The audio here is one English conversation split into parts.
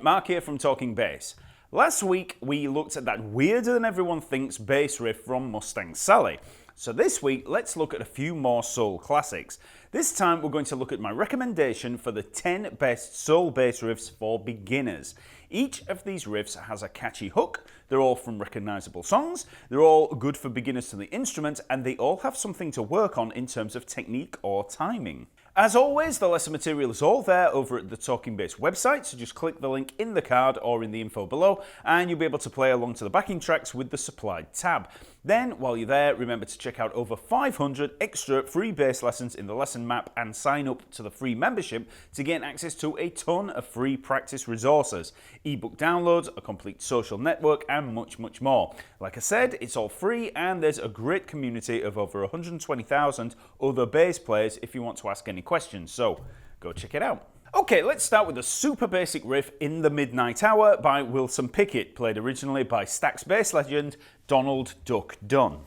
Mark here from Talkingbass. Last week we looked at that weirder than everyone thinks bass riff from Mustang Sally. So this week let's look at a few more soul classics. This time we're going to look at my recommendation for the 10 best soul bass riffs for beginners. Each of these riffs has a catchy hook, they're all from recognisable songs, they're all good for beginners to the instrument, and they all have something to work on in terms of technique or timing. As always, the lesson material is all there over at the Talkingbass website, so just click the link in the card or in the info below, and you'll be able to play along to the backing tracks with the supplied tab. Then, while you're there, remember to check out over 500 extra free bass lessons in the lesson map and sign up to the free membership to gain access to a ton of free practice resources, ebook downloads, a complete social network, and much, much more. Like I said, it's all free, and there's a great community of over 120,000 other bass players if you want to ask any questions, so go check it out. Okay, let's start with a super basic riff, In the Midnight Hour by Wilson Pickett, played originally by Stax bass legend Donald Duck Dunn.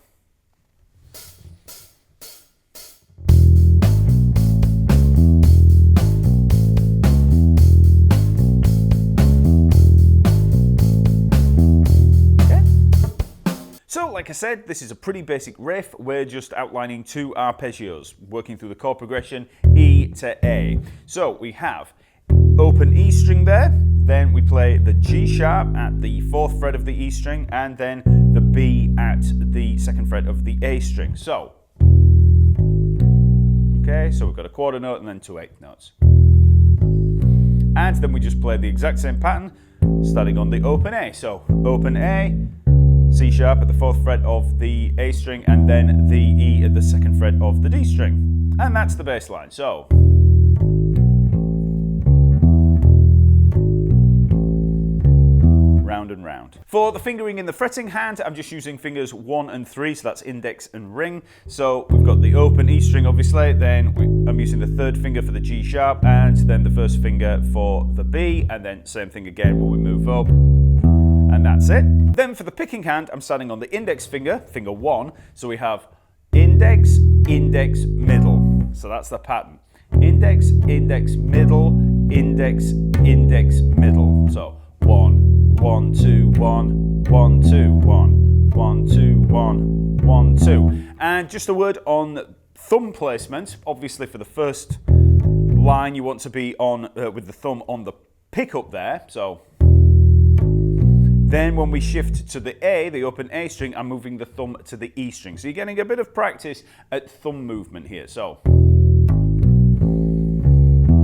So, like I said, this is a pretty basic riff. We're just outlining two arpeggios, working through the chord progression E to A. So we have open E string there, then we play the G sharp at the 4th fret of the E string, and then the B at the 2nd fret of the A string. So, okay, so we've got a quarter note and then two eighth notes. And then we just play the exact same pattern, starting on the open A. So, open A, C sharp at the 4th fret of the A string, and then the E at the 2nd fret of the D string. And that's the bass line. So, round and round. For the fingering in the fretting hand, I'm just using fingers 1 and 3, so that's index and ring. So we've got the open E string, obviously, then I'm using the 3rd finger for the G sharp, and then the 1st finger for the B, and then same thing again when we move up. And that's it. Then for the picking hand, I'm starting on the index finger, finger 1. So we have index, index, middle. So that's the pattern. Index, index, middle, index, index, middle. So 1, 1, 2, 1, 1, 2, 1, 1, 2, 1, 1, 2. And just a word on thumb placement. Obviously for the first line, you want to be on with the thumb on the pickup there. So then when we shift to the A, the open A string, I'm moving the thumb to the E string. So you're getting a bit of practice at thumb movement here. So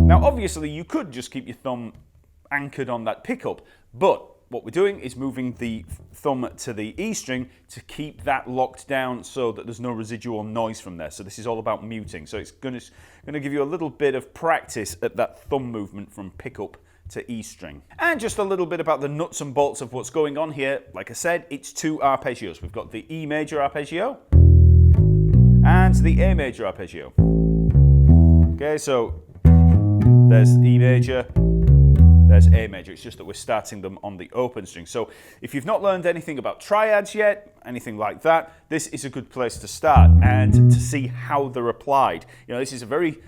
now obviously you could just keep your thumb anchored on that pickup, but what we're doing is moving the thumb to the E string to keep that locked down so that there's no residual noise from there. So this is all about muting. So it's going to give you a little bit of practice at that thumb movement from pickup to E string. And just a little bit about the nuts and bolts of what's going on here. Like I said, it's two arpeggios. We've got the E major arpeggio and the A major arpeggio. Okay, so there's E major, there's A major. It's just that we're starting them on the open string. So if you've not learned anything about triads yet, anything like that, this is a good place to start and to see how they're applied. You know, this is a very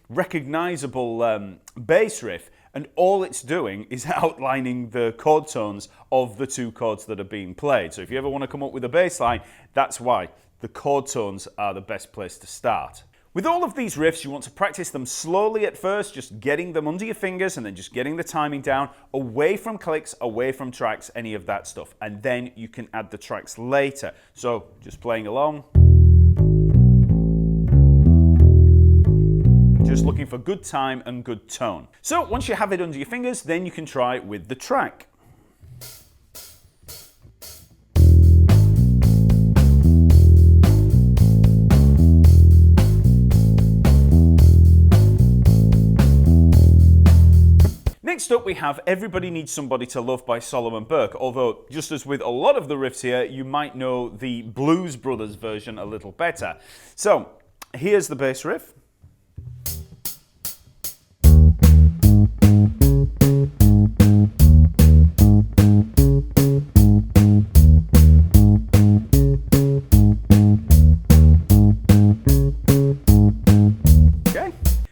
recognizable bass riff, and all it's doing is outlining the chord tones of the two chords that are being played. So if you ever want to come up with a bass line, that's why the chord tones are the best place to start. With all of these riffs, you want to practice them slowly at first, just getting them under your fingers and then just getting the timing down, away from clicks, away from tracks, any of that stuff. And then you can add the tracks later. So just playing along. Just looking for good time and good tone. So once you have it under your fingers, then you can try with the track. Next up we have Everybody Needs Somebody to Love by Solomon Burke, although just as with a lot of the riffs here, you might know the Blues Brothers version a little better. So here's the bass riff.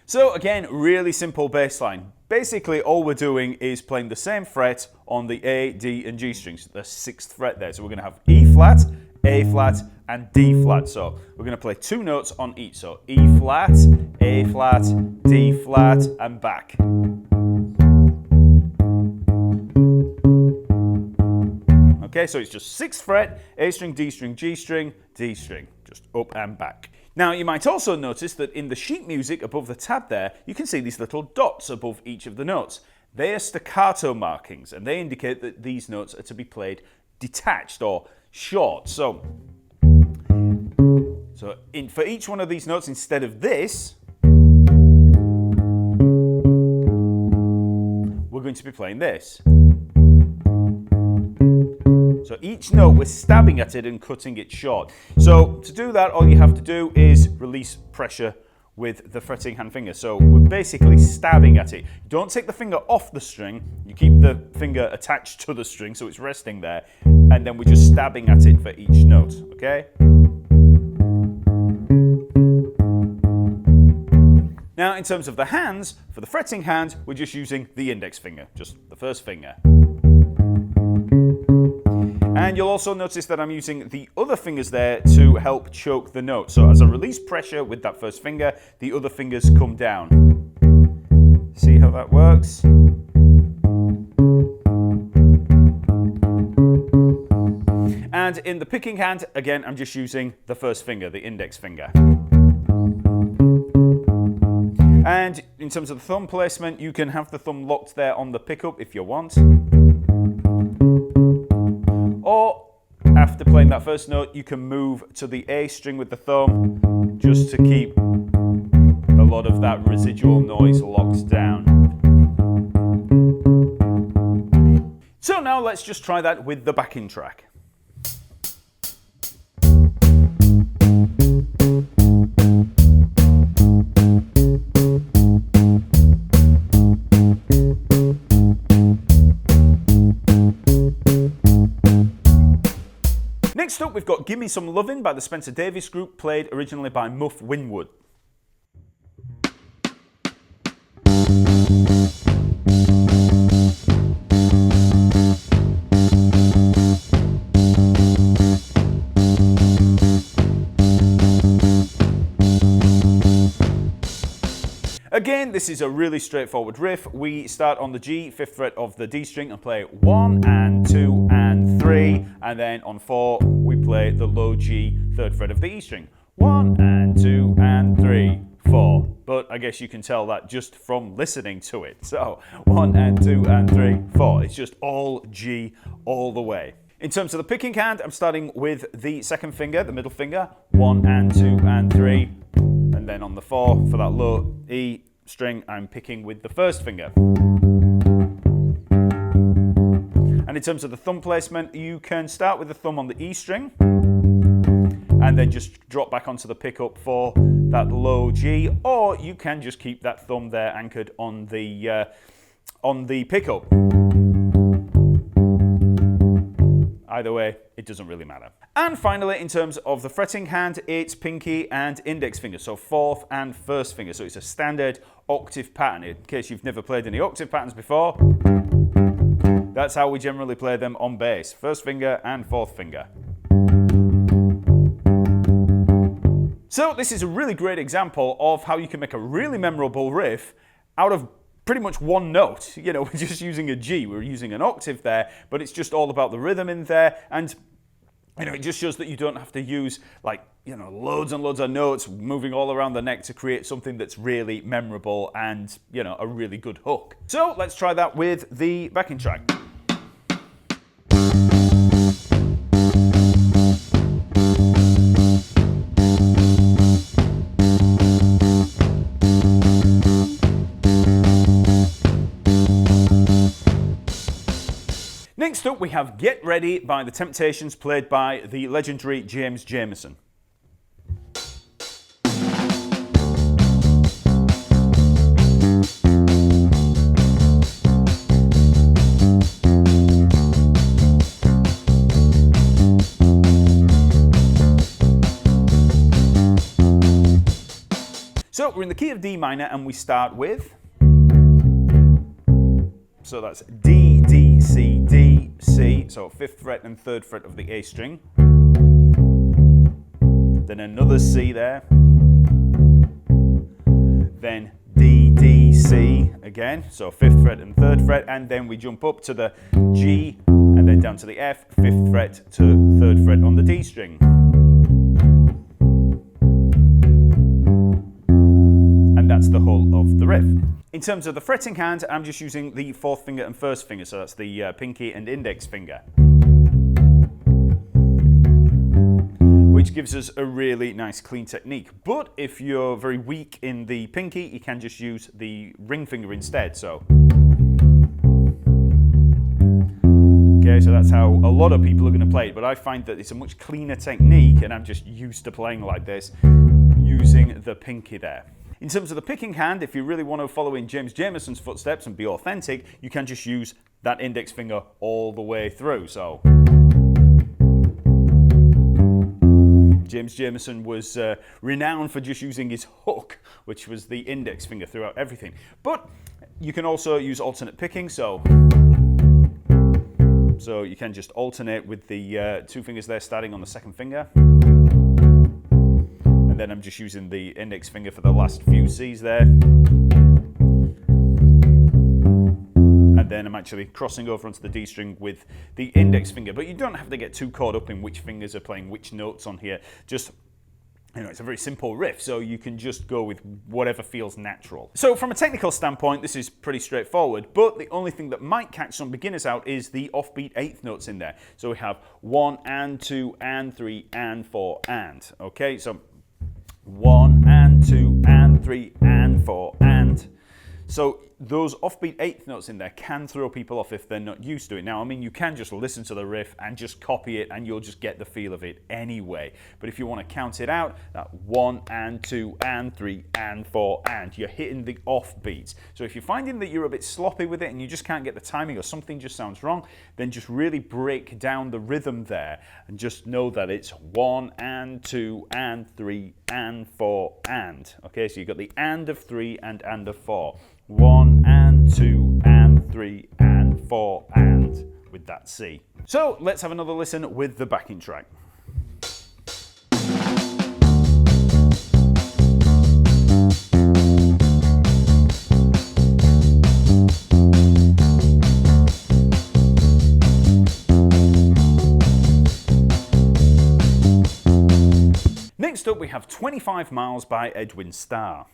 So again, really simple bass line. Basically, all we're doing is playing the same fret on the A, D, and G strings, the 6th fret there. So we're going to have E flat, A flat, and D flat. So we're going to play 2 notes on each. So E flat, A flat, D flat, and back. Okay, so it's just 6th fret, A string, D string, G string, D string, just up and back. Now, you might also notice that in the sheet music above the tab there, you can see these little dots above each of the notes. They are staccato markings, and they indicate that these notes are to be played detached or short. So for each one of these notes, instead of this, we're going to be playing this. So each note, we're stabbing at it and cutting it short. So to do that, all you have to do is release pressure with the fretting hand finger. So we're basically stabbing at it. Don't take the finger off the string. You keep the finger attached to the string so it's resting there. And then we're just stabbing at it for each note, okay? Now, in terms of the hands, for the fretting hand, we're just using the index finger, just the first finger. And you'll also notice that I'm using the other fingers there to help choke the note. So as I release pressure with that first finger, the other fingers come down. See how that works? And in the picking hand, again, I'm just using the first finger, the index finger. And in terms of the thumb placement, you can have the thumb locked there on the pickup if you want. Or, after playing that first note, you can move to the A string with the thumb just to keep a lot of that residual noise locked down. So now let's just try that with the backing track. Next up, we've got Gimme Some Lovin' by the Spencer Davis Group, played originally by Muff Winwood. Again, this is a really straightforward riff. We start on the G, 5th fret of the D string, and play 1 and 2 and 3, and then on 4 we play the low G, 3rd fret of the E string. 1 and 2 and 3, 4. But I guess you can tell that just from listening to it. So 1 and 2 and 3, 4. It's just all G all the way. In terms of the picking hand, I'm starting with the 2nd finger, the middle finger, 1 and 2 and 3, and then on the 4 for that low E string, I'm picking with the 1st finger. And in terms of the thumb placement, you can start with the thumb on the E string and then just drop back onto the pickup for that low G, or you can just keep that thumb there anchored on the pickup. Either way, it doesn't really matter. And finally, in terms of the fretting hand, it's pinky and index finger, so 4th and 1st finger. So it's a standard octave pattern. In case you've never played any octave patterns before, that's how we generally play them on bass. 1st finger and 4th finger. So this is a really great example of how you can make a really memorable riff out of pretty much one note. You know, we're just using a G, we're using an octave there, but it's just all about the rhythm in there, and you know, it just shows that you don't have to use, like, you know, loads and loads of notes moving all around the neck to create something that's really memorable and, you know, a really good hook. So let's try that with the backing track. Next up, we have Get Ready by The Temptations, played by the legendary James Jamerson. So we're in the key of D minor and we start with So that's D, D, C, D, C. So 5th fret and 3rd fret of the A string. Then another C there. Then D, D, C again. So 5th fret and 3rd fret. And then we jump up to the G and then down to the F, 5th fret to 3rd fret on the D string. And that's the whole of the riff. In terms of the fretting hand, I'm just using the 4th finger and 1st finger, so that's the pinky and index finger, which gives us a really nice clean technique. But if you're very weak in the pinky, you can just use the ring finger instead. So okay, so that's how a lot of people are going to play it, but I find that it's a much cleaner technique, and I'm just used to playing like this, using the pinky there. In terms of the picking hand, if you really want to follow in James Jameson's footsteps and be authentic, you can just use that index finger all the way through. So James Jameson was renowned for just using his hook, which was the index finger throughout everything. But you can also use alternate picking, so you can just alternate with the 2 fingers there starting on the 2nd finger. And then I'm just using the index finger for the last few C's there. And then I'm actually crossing over onto the D string with the index finger. But you don't have to get too caught up in which fingers are playing which notes on here. Just, it's a very simple riff, so you can just go with whatever feels natural. So from a technical standpoint, this is pretty straightforward, but the only thing that might catch some beginners out is the offbeat 8th notes in there. So we have 1 and 2 and 3 and 4 and. Okay, so 1 and 2 and 3 and 4 and. So those offbeat 8th notes in there can throw people off if they're not used to it. Now, I mean, you can just listen to the riff and just copy it and you'll just get the feel of it anyway. But if you want to count it out, that 1 and 2 and 3 and 4 and, you're hitting the offbeats. So if you're finding that you're a bit sloppy with it and you just can't get the timing or something just sounds wrong, then just really break down the rhythm there and just know that it's 1 and 2 and 3 and 4 and. Okay, so you've got the and of 3 and of 4. 1 and 2 and 3 and 4 and with that C. So let's have another listen with the backing track. Next up we have 25 Miles by Edwin Starr.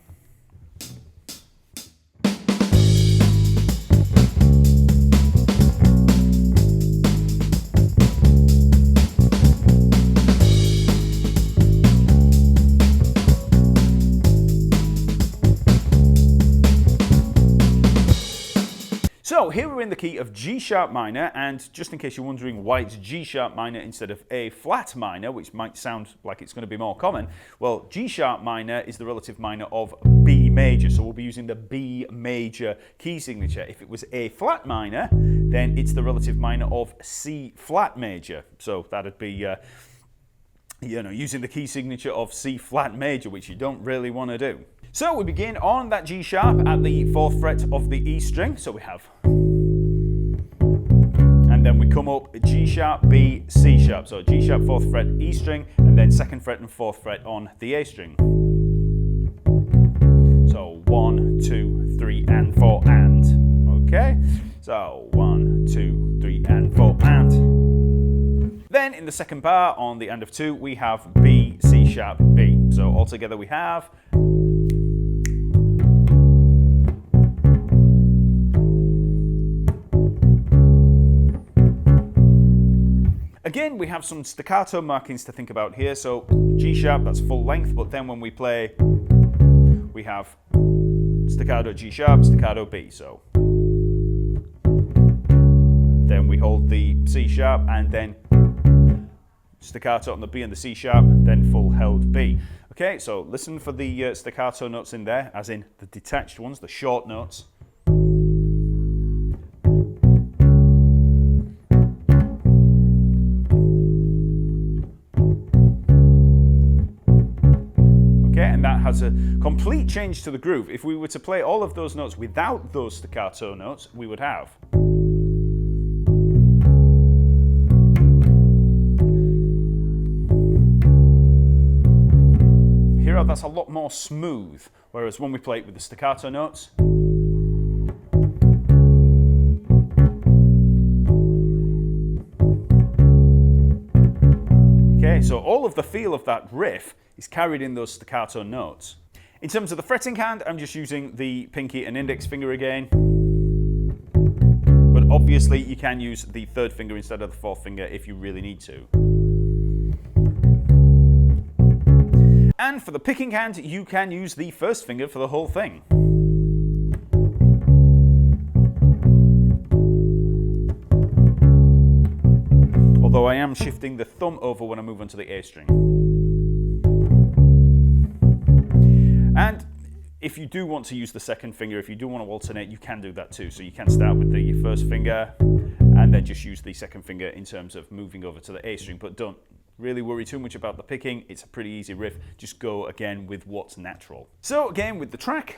So here we're in the key of G sharp minor, and just in case you're wondering why it's G sharp minor instead of A flat minor, which might sound like it's going to be more common, well, G sharp minor is the relative minor of B major, so we'll be using the B major key signature. If it was A flat minor, then it's the relative minor of C flat major, so that'd be using the key signature of C flat major, which you don't really want to do. So we begin on that G sharp at the 4th fret of the E string, so we have, and then we come up G sharp, B, C sharp, so G sharp 4th fret E string, and then 2nd fret and 4th fret on the A string. So 1, 2, 3 and 4 and, okay? So 1, 2, 3 and 4 and. Then in the second bar on the and of 2, we have B, C sharp, B. So altogether we have, again, we have some staccato markings to think about here. So G sharp, that's full length, but then when we play, we have staccato G sharp, staccato B. So then we hold the C sharp and then staccato on the B and the C sharp, then full held B. Okay, so listen for the staccato notes in there, as in the detached ones, the short notes. Okay, and that has a complete change to the groove. If we were to play all of those notes without those staccato notes, we would have. Here, that's a lot more smooth, whereas when we play it with the staccato notes, okay, so all of the feel of that riff is carried in those staccato notes. In terms of the fretting hand, I'm just using the pinky and index finger again. But obviously you can use the third finger instead of the fourth finger if you really need to. And for the picking hand, you can use the first finger for the whole thing. Although I am shifting the thumb over when I move onto the A string. And if you do want to use the second finger, if you do want to alternate, you can do that too. So you can start with the first finger and then just use the second finger in terms of moving over to the A string. But don't really worry too much about the picking. It's a pretty easy riff. Just go again with what's natural. So again with the track.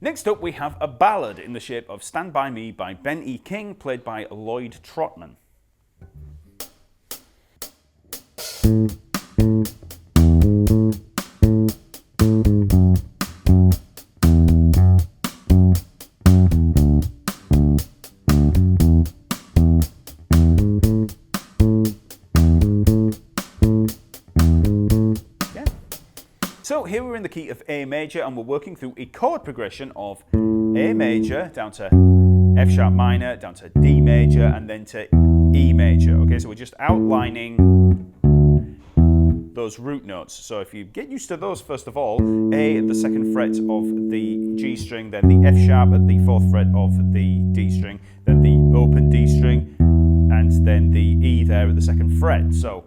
Next up we have a ballad in the shape of Stand By Me by Ben E. King, played by Lloyd Trotman. So here we're in the key of A major and we're working through a chord progression of A major down to F sharp minor, down to D major and then to E major. Okay, so we're just outlining those root notes. So if you get used to those first of all, A at the second fret of the G string, then the F sharp at the fourth fret of the D string, then the open D string, and then the E there at the second fret. So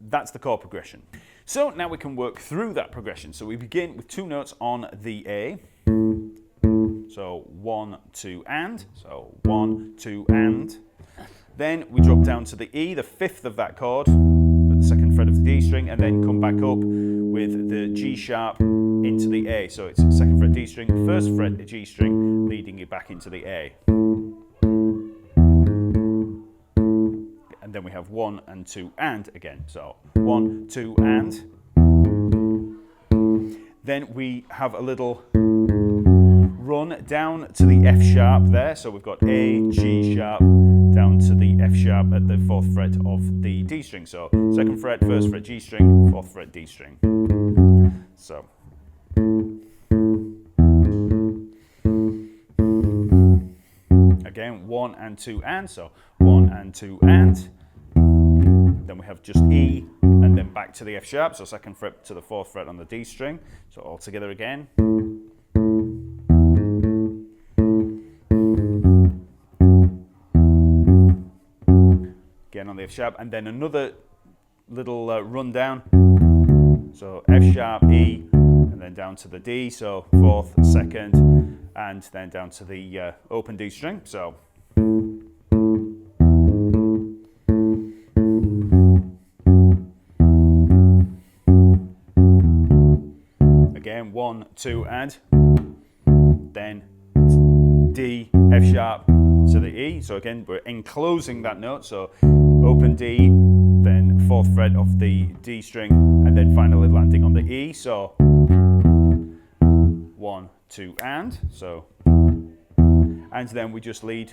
that's the chord progression. So now we can work through that progression. So we begin with two notes on the A. So 1, 2, and. So 1, 2, and. Then we drop down to the E, the fifth of that chord, at the second fret of the D string, and then come back up with the G sharp into the A. So it's second fret D string, first fret G string, leading it back into the A. And then we have 1 and 2 and again. So 1, 2 and. Then we have a little run down to the F sharp there. So we've got A, G sharp, down to the F sharp at the fourth fret of the D string. So second fret, first fret G string, fourth fret D string. So. Again, 1 and 2 and. So 1 and 2 and. Then we have just E and then back to the F sharp, so second fret to the fourth fret on the D string. So all together again. Again on the F sharp, and then another little run down. So F sharp, E, and then down to the D, so fourth, second, and then down to the open D string. So. Again, 1, 2, and then D, F sharp to the E. So again, we're enclosing that note. So open D, then fourth fret of the D string, and then finally landing on the E. So 1, 2, and. So, and then we just lead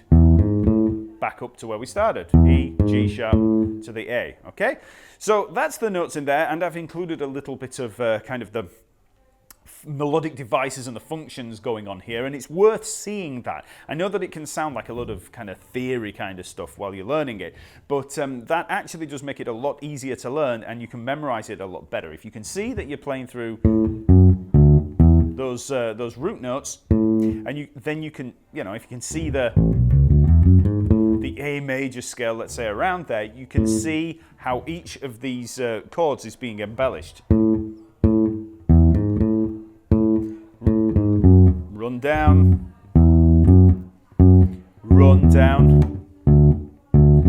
back up to where we started. E, G sharp to the A. Okay? So that's the notes in there, and I've included a little bit of kind of the melodic devices and the functions going on here, and it's worth seeing that. I know that it can sound like a lot of kind of theory kind of stuff while you're learning it, but that actually does make it a lot easier to learn, and you can memorize it a lot better. If you can see that you're playing through those root notes, and then you can, you know, if you can see the the A major scale, let's say around there, you can see how each of these chords is being embellished. Run down,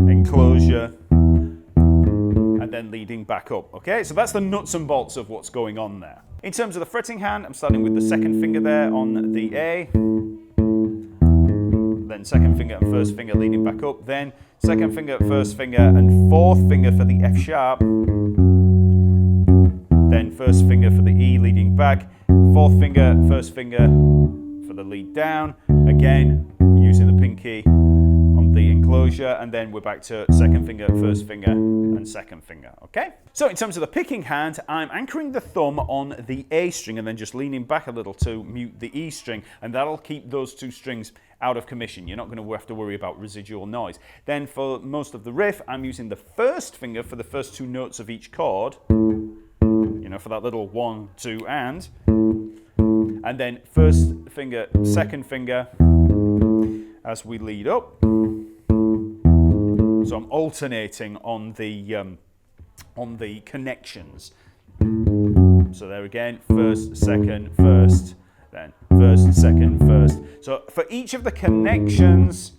enclosure, and then leading back up. Okay, so that's the nuts and bolts of what's going on there. In terms of the fretting hand, I'm starting with the second finger there on the A, then second finger and first finger leading back up, then second finger, first finger and fourth finger for the F sharp, then first finger for the E leading back, fourth finger, first finger for the lead down, again using the pinky on the enclosure, and then we're back to second finger, first finger and second finger. Okay, so in terms of the picking hand, I'm anchoring the thumb on the A string and then just leaning back a little to mute the E string, and that'll keep those two strings out of commission. You're not going to have to worry about residual noise. Then for most of the riff, I'm using the first finger for the first two notes of each chord, you know, for that little 1, 2 and then first finger, second finger as we lead up. So I'm alternating on the connections. So there again, first, second, first, then first, second, first. So for each of the connections,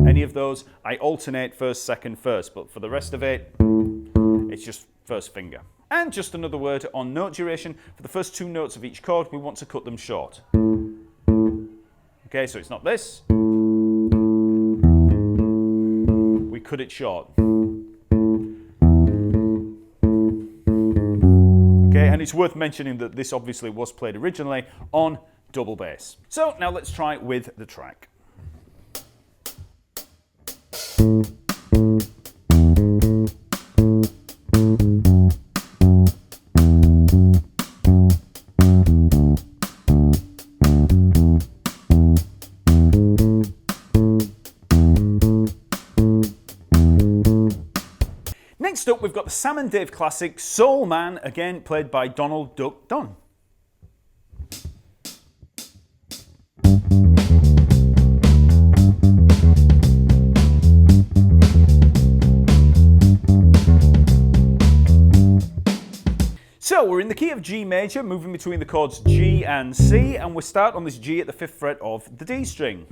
any of those, I alternate first, second, first, but for the rest of it, it's just first finger. And just another word on note duration. For the first two notes of each chord, we want to cut them short. Okay, so it's not this. We cut it short. Okay, and it's worth mentioning that this obviously was played originally on double bass. So now let's try with the track. Next up, we've got the Sam and Dave classic Soul Man, again played by Donald Duck Dunn. So we're in the key of G major, moving between the chords G and C, and we start on this G at the 5th fret of the D string.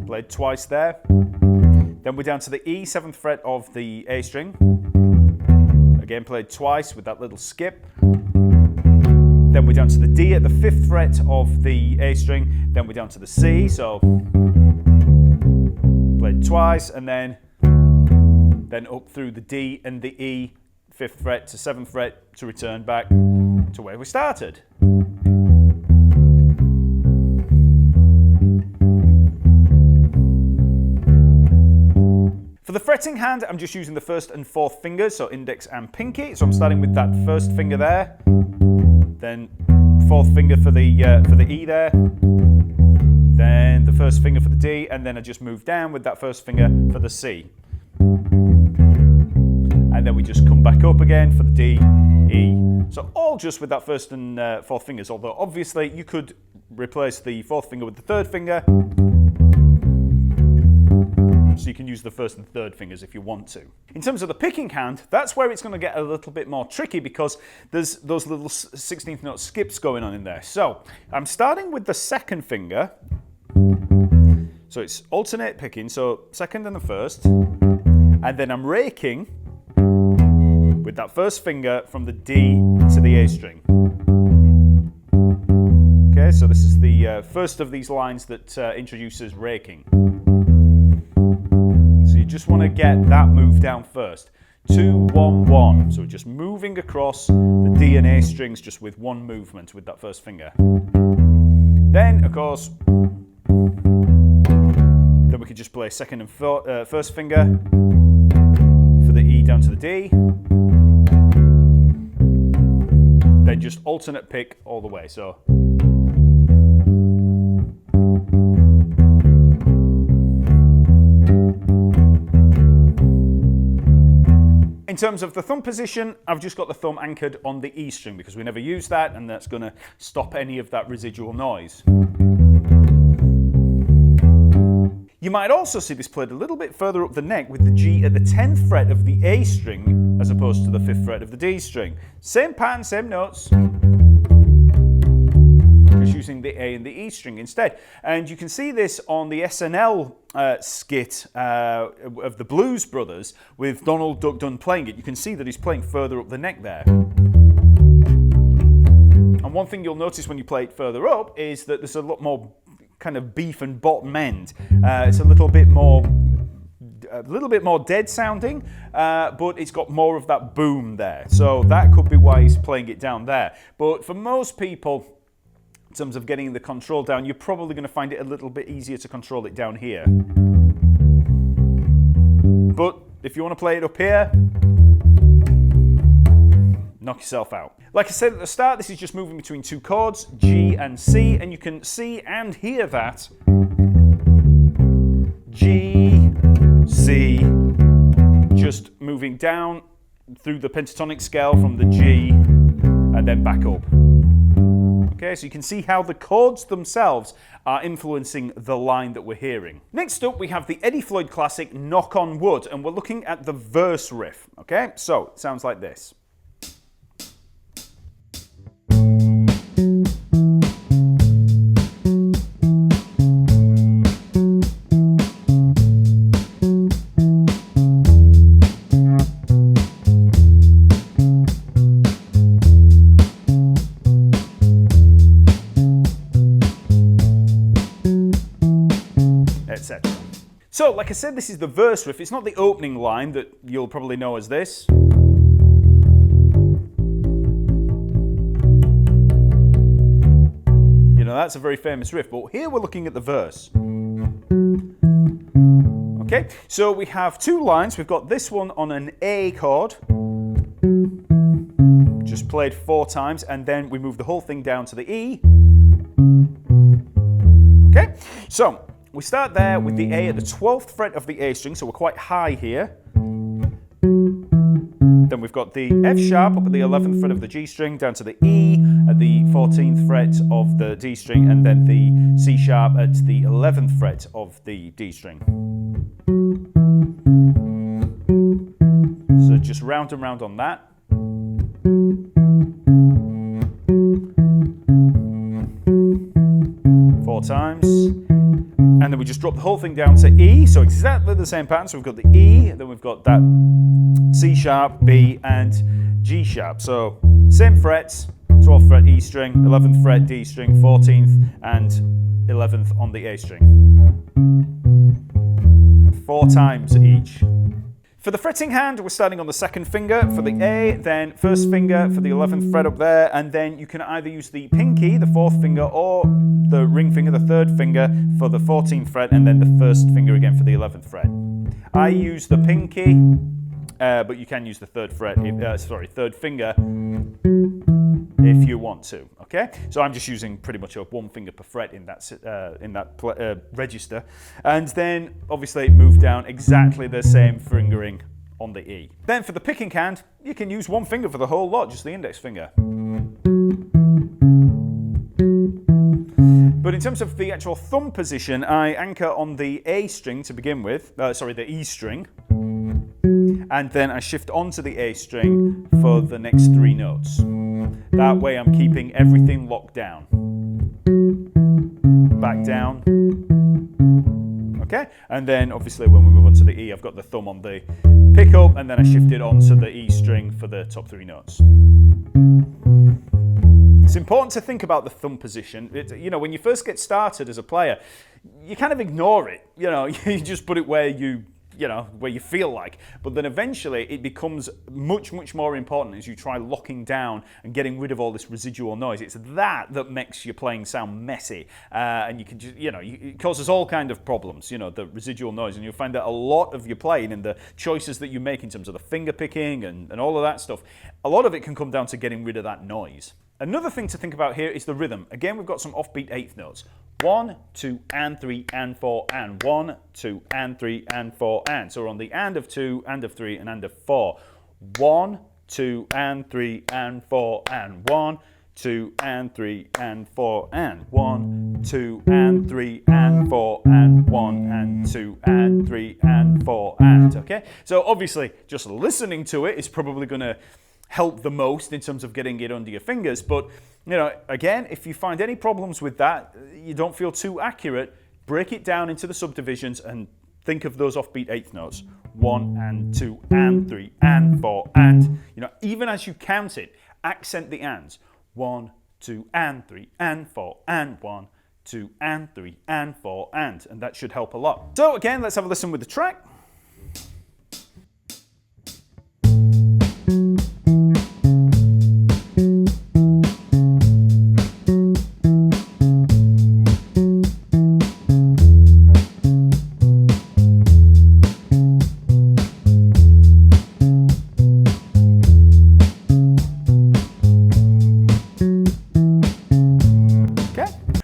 Played twice there. Then we're down to the E, 7th fret of the A string. Again played twice with that little skip. Then we're down to the D at the 5th fret of the A string. Then we're down to the C, so played twice, and then up through the D and the E, 5th fret to 7th fret, to return back to where we started. For the fretting hand, I'm just using the 1st and 4th fingers, so index and pinky. So I'm starting with that 1st finger there, then 4th finger for the E there, then the 1st finger for the D, and then I just move down with that 1st finger for the C. And then we just come back up again for the D, E. So all just with that 1st and 4th fingers, although obviously you could replace the 4th finger with the 3rd finger. So you can use the 1st and 3rd fingers if you want to. In terms of the picking hand, that's where it's going to get a little bit more tricky because there's those little 16th note skips going on in there. So I'm starting with the 2nd finger. So it's alternate picking, so 2nd and the 1st. And then I'm raking with that 1st finger from the D to the A string. Okay, so this is the first of these lines that introduces raking. So you just want to get that move down first. 2, 1, 1. So just moving across the D and A strings just with one movement with that 1st finger. Then, of course, then we could just play 2nd and 1st finger for the E down to the D. Then just alternate pick all the way. So in terms of the thumb position, I've just got the thumb anchored on the E string because we never use that, and that's going to stop any of that residual noise. You might also see this played a little bit further up the neck with the G at the 10th fret of the A string as opposed to the 5th fret of the D string. Same pattern, same notes, just using the A and the E string instead. And you can see this on the SNL skit of the Blues Brothers with Donald Duck Dunn playing it. You can see that he's playing further up the neck there. And one thing you'll notice when you play it further up is that there's a lot more kind of beef and bottom end. It's a little bit more dead sounding, but it's got more of that boom there. So that could be why he's playing it down there. But for most people, in terms of getting the control down, you're probably going to find it a little bit easier to control it down here. But if you want to play it up here, knock yourself out. Like I said at the start, this is just moving between two chords, G and C, and you can see and hear that. G, C, just moving down through the pentatonic scale from the G and then back up. Okay, so you can see how the chords themselves are influencing the line that we're hearing. Next up, we have the Eddie Floyd classic Knock on Wood, and we're looking at the verse riff. Okay, so it sounds like this. So, like I said, this is the verse riff. It's not the opening line that you'll probably know as this. You know, that's a very famous riff, but here we're looking at the verse. Okay, so we have two lines. We've got this one on an A chord, just played 4 times, and then we move the whole thing down to the E. Okay, so we start there with the A at the 12th fret of the A string, so we're quite high here. Then we've got the F sharp up at the 11th fret of the G string, down to the E at the 14th fret of the D string, and then the C sharp at the 11th fret of the D string. So just round and round on that. Four times. And then we just drop the whole thing down to E, so exactly the same pattern. So we've got the E, then we've got that C sharp, B, and G sharp. So same frets, 12th fret E string, 11th fret D string, 14th and 11th on the A string. 4 times each. For the fretting hand, we're starting on the 2nd finger for the A, then 1st finger for the 11th fret up there, and then you can either use the pinky, the 4th finger, or the ring finger, the 3rd finger, for the 14th fret, and then the 1st finger again for the 11th fret. I use the pinky, but you can use the 3rd fret, 3rd finger, if you want to. Okay, so I'm just using pretty much a 1 finger per fret in that register, and then obviously move down exactly the same fingering on the E. Then for the picking hand, you can use 1 finger for the whole lot, just the index finger. But in terms of the actual thumb position, I anchor on the A string to begin with, the E string, and then I shift onto the A string for the next 3 notes. That way I'm keeping everything locked down. Back down. Okay, and then obviously when we move on to the E, I've got the thumb on the pickup, and then I shift it onto the E string for the top 3 notes. It's important to think about the thumb position. When you first get started as a player, you kind of ignore it. You just put it where you feel like. But then eventually it becomes much, much more important as you try locking down and getting rid of all this residual noise. It's that makes your playing sound messy. And you can just, it causes all kind of problems, the residual noise. And you'll find that a lot of your playing and the choices that you make in terms of the finger picking and all of that stuff, a lot of it can come down to getting rid of that noise. Another thing to think about here is the rhythm. Again, we've got some offbeat 8th notes. 1, 2, and 3, and 4, and 1, 2, and 3, and 4, and. So we're on the and of 2, and of 3, and of 4. 1, 2, and 3, and 4, and 1, 2 and 3 and 4 and 1, 2 and 3 and 4 and 1 and 2 and 3 and 4 and, okay? So obviously just listening to it is probably going to help the most in terms of getting it under your fingers, but you know, again, if you find any problems with that, you don't feel too accurate, break it down into the subdivisions and think of those offbeat eighth notes. 1 and 2 and 3 and 4 and, you know, even as you count it, accent the ands. 1, 2 and 3 and 4 and 1, 2 and 3 and 4 and that should help a lot. So again, let's have a listen with the track.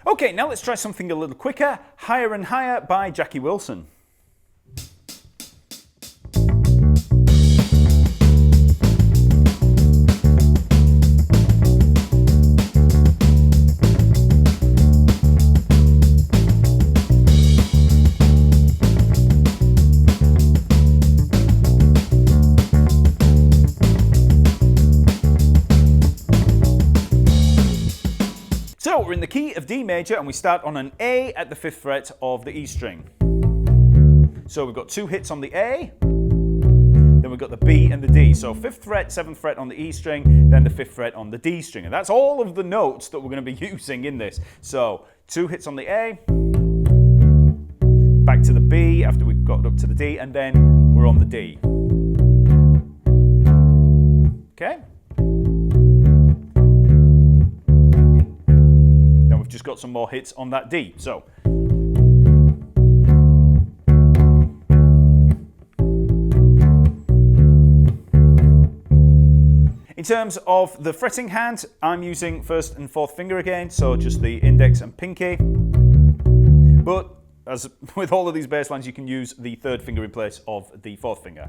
Okay, now let's try something a little quicker. Higher and Higher by Jackie Wilson. So we're in the key of D major and we start on an A at the 5th fret of the E string. So we've got 2 hits on the A, then we've got the B and the D. So 5th fret, 7th fret on the E string, then the 5th fret on the D string. And that's all of the notes that we're going to be using in this. So 2 hits on the A, back to the B after we've got up to the D, and then we're on the D. Okay? Just got some more hits on that D. So in terms of the fretting hand, I'm using 1st and 4th finger again, so just the index and pinky. But as with all of these bass lines, you can use the 3rd finger in place of the 4th finger.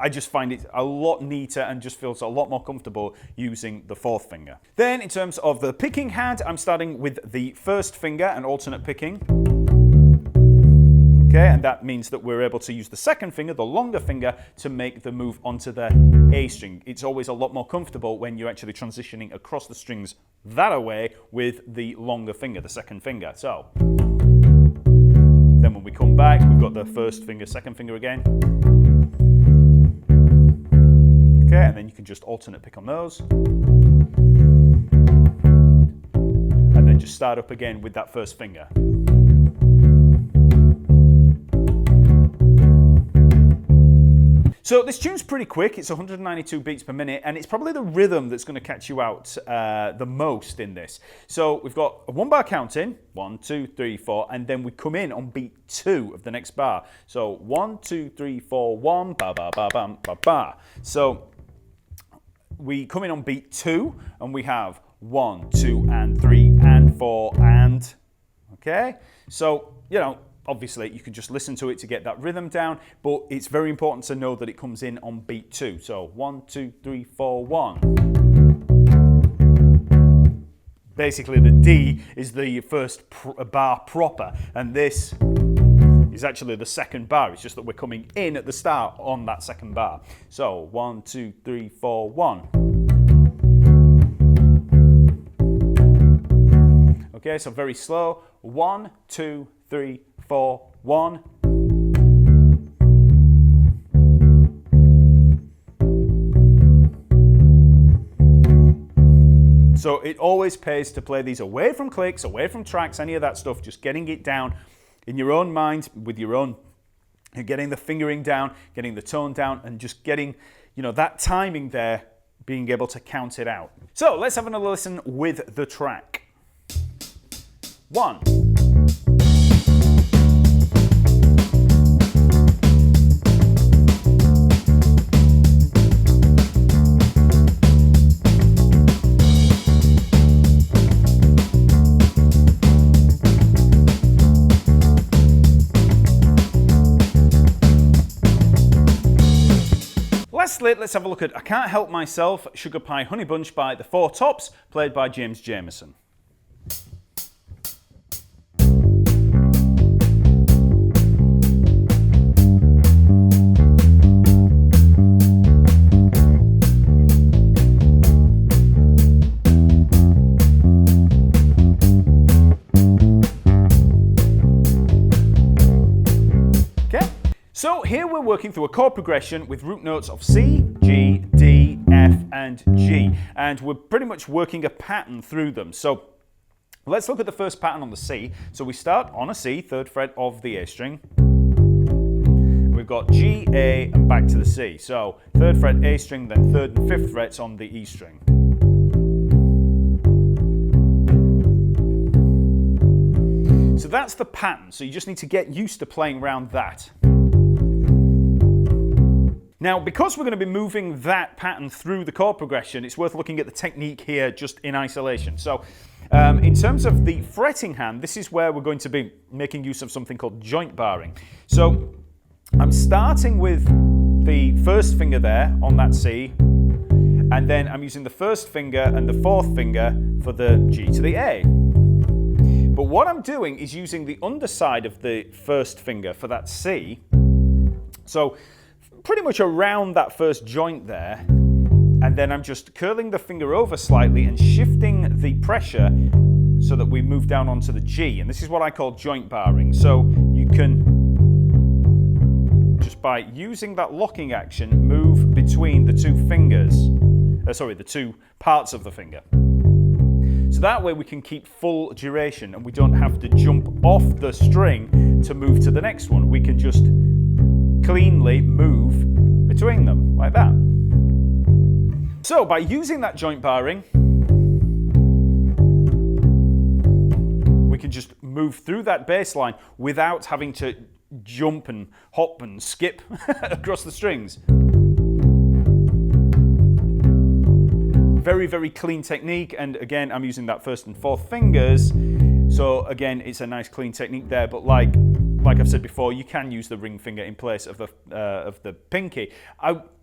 I just find it a lot neater and just feels a lot more comfortable using the 4th finger. Then in terms of the picking hand, I'm starting with the 1st finger and alternate picking. Okay, and that means that we're able to use the 2nd finger, the longer finger, to make the move onto the A string. It's always a lot more comfortable when you're actually transitioning across the strings that way with the longer finger, the 2nd finger. So then when we come back, we've got the 1st finger, 2nd finger again. Okay, and then you can just alternate pick on those. And then just start up again with that 1st finger. So this tune's pretty quick, it's 192 beats per minute, and it's probably the rhythm that's going to catch you out the most in this. So we've got a 1 bar count in, 1, 2, 3, 4, and then we come in on beat 2 of the next bar. So 1, 2, 3, 4, 1, ba ba ba bam ba ba. So we come in on beat 2 and we have 1, 2 and 3 and 4 and, okay? So, you know, obviously you can just listen to it to get that rhythm down, but it's very important to know that it comes in on beat 2. So 1, 2, 3, 4, 1. Basically the D is the first bar proper, and this is actually the 2nd bar. It's just that we're coming in at the start on that 2nd bar. So 1, 2, 3, 4, 1. Okay, so very slow. 1, 2, 3, 4, 1. So it always pays to play these away from clicks, away from tracks, any of that stuff, just getting it down in your own mind, with your own, getting the fingering down, getting the tone down, and just getting, you know, that timing there, being able to count it out. So let's have another listen with the track. 1. lastly, let's have a look at I Can't Help Myself, Sugar Pie Honey Bunch by the Four Tops, played by James Jamerson. So here we're working through a chord progression with root notes of C, G, D, F, and G. And we're pretty much working a pattern through them. So let's look at the first pattern on the C. So we start on a C, 3rd fret of the A string. We've got G, A, and back to the C. So 3rd fret A string, then 3rd and 5th frets on the E string. So that's the pattern. So you just need to get used to playing around that. Now, because we're going to be moving that pattern through the chord progression, it's worth looking at the technique here just in isolation. So, in terms of the fretting hand, this is where we're going to be making use of something called joint barring. So, I'm starting with the 1st finger there on that C, and then I'm using the 1st finger and the 4th finger for the G to the A. But what I'm doing is using the underside of the 1st finger for that C. So, pretty much around that 1st joint there, and then I'm just curling the finger over slightly and shifting the pressure so that we move down onto the G, and this is what I call joint barring. So you can, just by using that locking action, move between the two fingers, the two parts of the finger. So that way we can keep full duration and we don't have to jump off the string to move to the next one. We can just cleanly move between them like that. So by using that joint barring, we can just move through that bass line without having to jump and hop and skip across the strings. Very, very clean technique, and again I'm using that 1st and 4th fingers, so again it's a nice clean technique there, but like I've said before, you can use the ring finger in place of the pinky.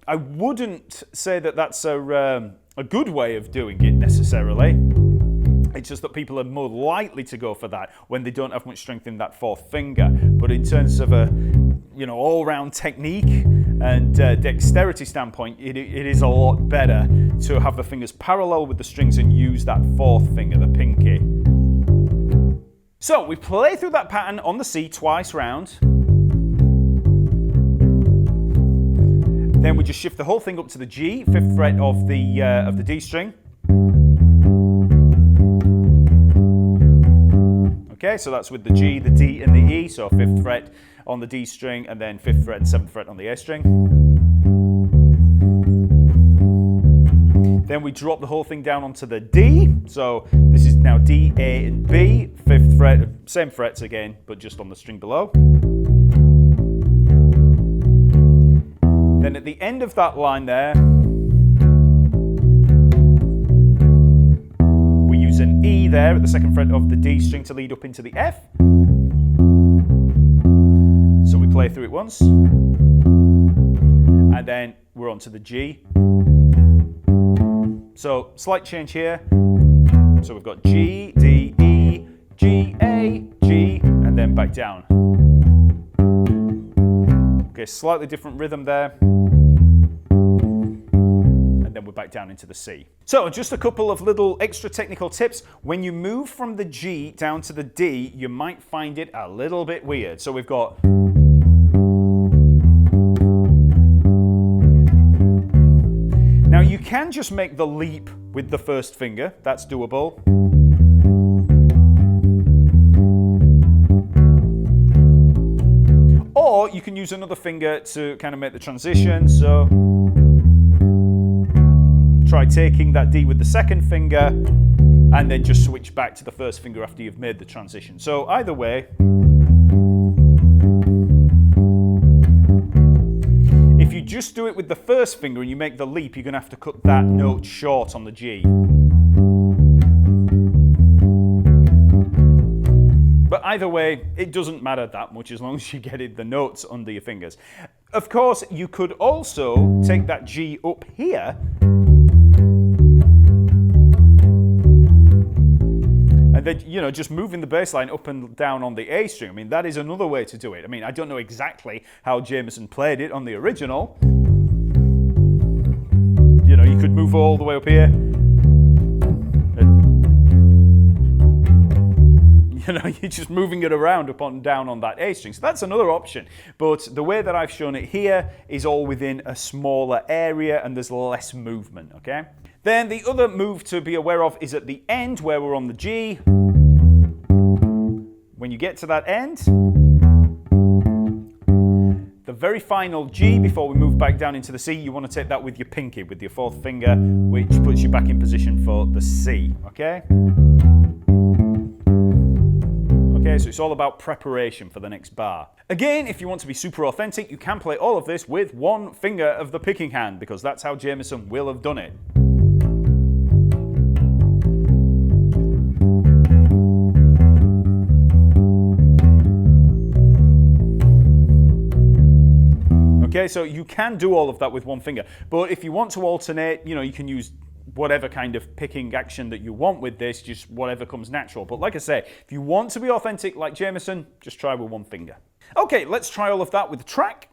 I wouldn't say that that's a good way of doing it necessarily. It's just that people are more likely to go for that when they don't have much strength in that 4th finger. But in terms of a all-round technique and dexterity standpoint, it is a lot better to have the fingers parallel with the strings and use that 4th finger, the pinky. So we play through that pattern on the C twice round. Then we just shift the whole thing up to the G, 5th fret of the D string. Okay, so that's with the G, the D, and the E. So 5th fret on the D string, and then 5th fret and 7th fret on the A string. Then we drop the whole thing down onto the D. So this is now D, A, and B. 5th fret, same frets again, but just on the string below. Then at the end of that line there, we use an E there at the 2nd fret of the D string to lead up into the F. So we play through it once. And then we're on to the G. So slight change here. So we've got G, D, E, G, A, G, and then back down. Okay, slightly different rhythm there. And then we're back down into the C. So just a couple of little extra technical tips. When you move from the G down to the D, you might find it a little bit weird. So we've got... Now you can just make the leap with the 1st finger, that's doable. Or you can use another finger to kind of make the transition, so try taking that D with the 2nd finger and then just switch back to the 1st finger after you've made the transition. So either way, if you just do it with the 1st finger and you make the leap, you're going to have to cut that note short on the G. But either way, it doesn't matter that much as long as you get the notes under your fingers. Of course, you could also take that G up here and then, you know, just moving the bass line up and down on the A string. I mean, that is another way to do it. I mean, I don't know exactly how Jameson played it on the original. You know, you could move all the way up here. You know, you're just moving it around up and down on that A string. So that's another option. But the way that I've shown it here is all within a smaller area and there's less movement, okay? Then the other move to be aware of is at the end where we're on the G. When you get to that end, the very final G before we move back down into the C, you want to take that with your pinky, with your fourth finger, which puts you back in position for the C, okay? Okay, so it's all about preparation for the next bar. Again, if you want to be super authentic, you can play all of this with one finger of the picking hand, because that's how Jameson will have done it. Okay, so you can do all of that with one finger, but if you want to alternate, you know, you can use whatever kind of picking action that you want with this, just whatever comes natural. But like I say, if you want to be authentic like Jameson, just try with one finger. Okay, let's try all of that with the track.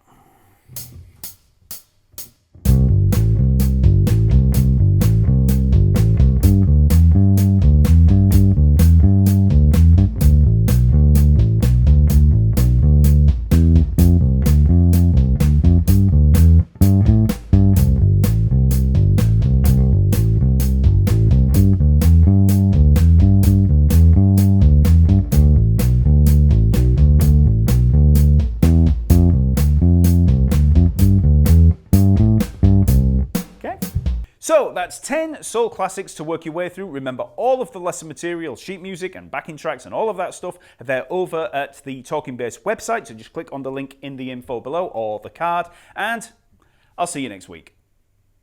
So that's 10 soul classics to work your way through. Remember, all of the lesson material, sheet music and backing tracks and all of that stuff, they're over at the Talkingbass website. So just click on the link in the info below or the card, and I'll see you next week.